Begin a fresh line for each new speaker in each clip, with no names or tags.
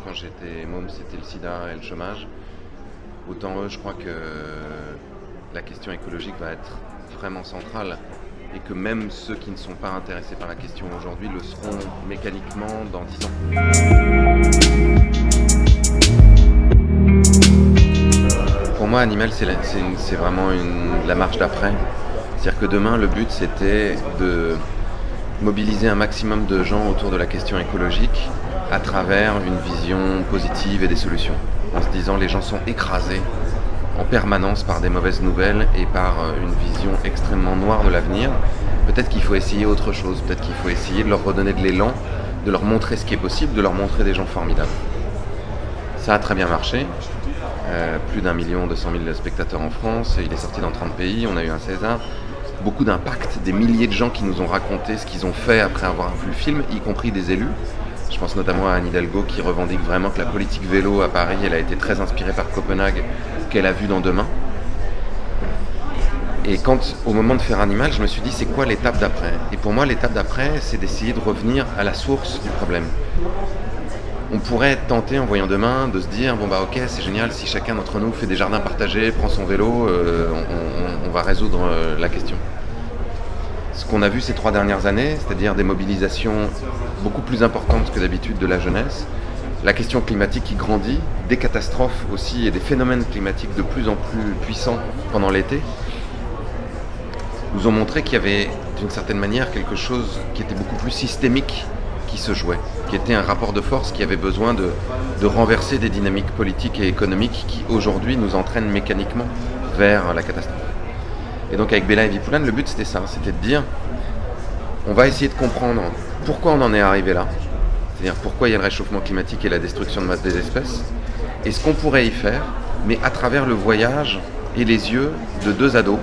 quand j'étais môme, c'était le sida et le chômage. Autant je crois que la question écologique va être vraiment centrale et que même ceux qui ne sont pas intéressés par la question aujourd'hui le seront mécaniquement dans 10 ans. Pour moi, Animal, c'est vraiment la marche d'après. C'est-à-dire que demain, le but, c'était de mobiliser un maximum de gens autour de la question écologique à travers une vision positive et des solutions. En se disant, les gens sont écrasés en permanence par des mauvaises nouvelles et par une vision extrêmement noire de l'avenir. Peut-être qu'il faut essayer autre chose, peut-être qu'il faut essayer de leur redonner de l'élan, de leur montrer ce qui est possible, de leur montrer des gens formidables. Ça a très bien marché. Plus d'1 200 000 spectateurs en France, il est sorti dans 30 pays, on a eu un César. Beaucoup d'impact, des milliers de gens qui nous ont raconté ce qu'ils ont fait après avoir vu le film, y compris des élus. Je pense notamment à Anne Hidalgo qui revendique vraiment que la politique vélo à Paris, elle a été très inspirée par Copenhague, qu'elle a vu dans Demain. Et quand, au moment de faire Animal, je me suis dit, c'est quoi l'étape d'après ? Et pour moi, l'étape d'après, c'est d'essayer de revenir à la source du problème. On pourrait être tenté, en voyant Demain, de se dire, bon bah ok, c'est génial, si chacun d'entre nous fait des jardins partagés, prend son vélo, on va résoudre la question. Ce qu'on a vu ces 3 dernières années, c'est-à-dire des mobilisations beaucoup plus importantes que d'habitude de la jeunesse, la question climatique qui grandit, des catastrophes aussi et des phénomènes climatiques de plus en plus puissants pendant l'été, nous ont montré qu'il y avait d'une certaine manière quelque chose qui était beaucoup plus systémique qui se jouait, qui était un rapport de force qui avait besoin de renverser des dynamiques politiques et économiques qui aujourd'hui nous entraînent mécaniquement vers la catastrophe. Et donc avec Bella et Vipulan, le but c'était ça, c'était de dire on va essayer de comprendre pourquoi on en est arrivé là, c'est-à-dire pourquoi il y a le réchauffement climatique et la destruction de masse des espèces, et ce qu'on pourrait y faire, mais à travers le voyage et les yeux de 2 ados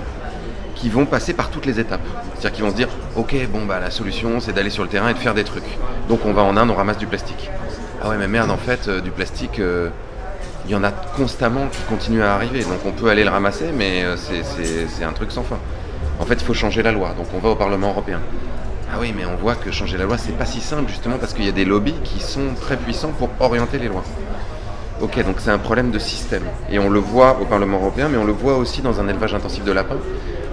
qui vont passer par toutes les étapes. C'est-à-dire qu'ils vont se dire ok, bon bah la solution c'est d'aller sur le terrain et de faire des trucs. Donc on va en Inde, on ramasse du plastique. Ah ouais mais merde, en fait du plastique il y en a constamment qui continuent à arriver. Donc on peut aller le ramasser mais c'est un truc sans fin. En fait il faut changer la loi, donc on va au Parlement européen. Ah oui mais on voit que changer la loi c'est pas si simple justement parce qu'il y a des lobbies qui sont très puissants pour orienter les lois. Ok, donc c'est un problème de système. Et on le voit au Parlement européen, mais on le voit aussi dans un élevage intensif de lapins,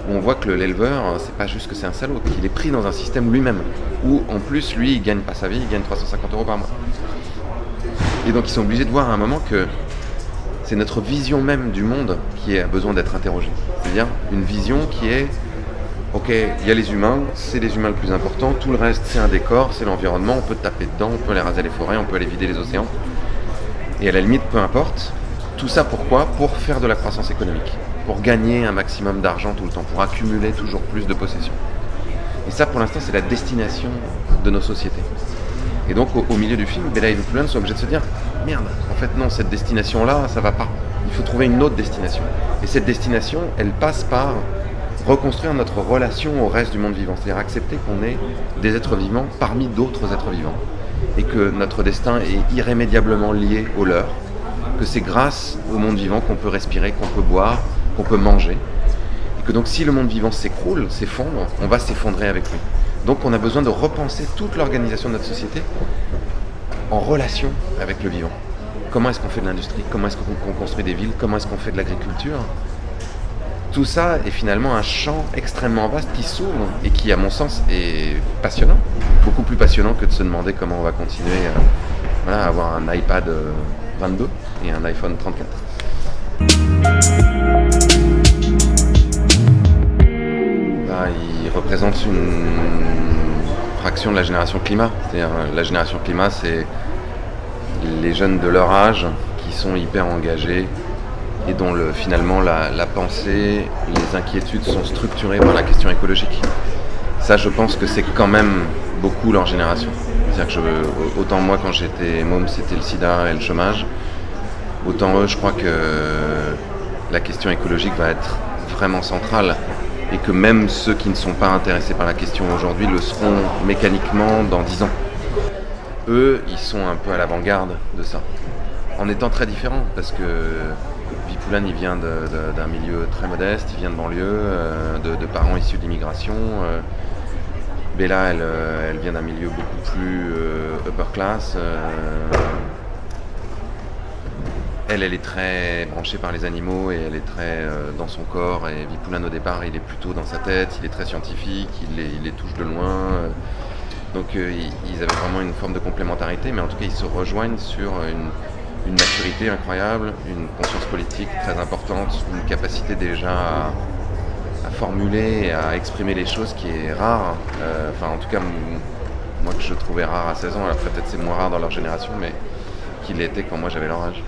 où on voit que l'éleveur, c'est pas juste que c'est un salaud, qu'il est pris dans un système lui-même, où en plus, lui, il gagne pas sa vie, il gagne 350 € par mois. Et donc ils sont obligés de voir à un moment que c'est notre vision même du monde qui a besoin d'être interrogée. C'est-à-dire une vision qui est, ok, il y a les humains, c'est les humains le plus important, tout le reste c'est un décor, c'est l'environnement, on peut taper dedans, on peut aller raser les forêts, on peut aller vider les océans. Et à la limite, peu importe. Tout ça pourquoi ? Pour faire de la croissance économique. Pour gagner un maximum d'argent tout le temps. Pour accumuler toujours plus de possessions. Et ça, pour l'instant, c'est la destination de nos sociétés. Et donc, au milieu du film, Bella et Vipulan sont obligés de se dire « Merde, en fait non, cette destination-là, ça va pas. Il faut trouver une autre destination. » Et cette destination, elle passe par reconstruire notre relation au reste du monde vivant. C'est-à-dire accepter qu'on est des êtres vivants parmi d'autres êtres vivants. Et que notre destin est irrémédiablement lié au leur, que c'est grâce au monde vivant qu'on peut respirer, qu'on peut boire, qu'on peut manger, et que donc si le monde vivant s'écroule, s'effondre, on va s'effondrer avec lui. Donc on a besoin de repenser toute l'organisation de notre société en relation avec le vivant. Comment est-ce qu'on fait de l'industrie ? Comment est-ce qu'on construit des villes ? Comment est-ce qu'on fait de l'agriculture ? Tout ça est finalement un champ extrêmement vaste qui s'ouvre et qui, à mon sens, est passionnant. Beaucoup plus passionnant que de se demander comment on va continuer à avoir un iPad 22 et un iPhone 34. Là, il représente une fraction de la génération climat. C'est-à-dire la génération climat, c'est les jeunes de leur âge qui sont hyper engagés et dont finalement la pensée, les inquiétudes sont structurées par la question écologique. Ça, je pense que c'est quand même beaucoup leur génération. C'est-à-dire que autant moi, quand j'étais môme, c'était le sida et le chômage, autant eux, je crois que la question écologique va être vraiment centrale et que même ceux qui ne sont pas intéressés par la question aujourd'hui le seront mécaniquement dans 10 ans. Eux, ils sont un peu à l'avant-garde de ça, en étant très différents, parce que Vipulan, il vient d'un milieu très modeste, il vient de banlieue, de parents issus de l'immigration. Bella, elle vient d'un milieu beaucoup plus upper class. elle est très branchée par les animaux et elle est très dans son corps. Et Vipoulin, au départ, il est plutôt dans sa tête, il est très scientifique, il les touche de loin. Donc ils avaient vraiment une forme de complémentarité, mais en tout cas, ils se rejoignent sur une maturité incroyable, une conscience politique très importante, une capacité déjà à formuler et à exprimer les choses qui est rare. Enfin, en tout cas, moi que je trouvais rare à 16 ans, après peut-être c'est moins rare dans leur génération, mais qu'il l'était quand moi j'avais leur âge.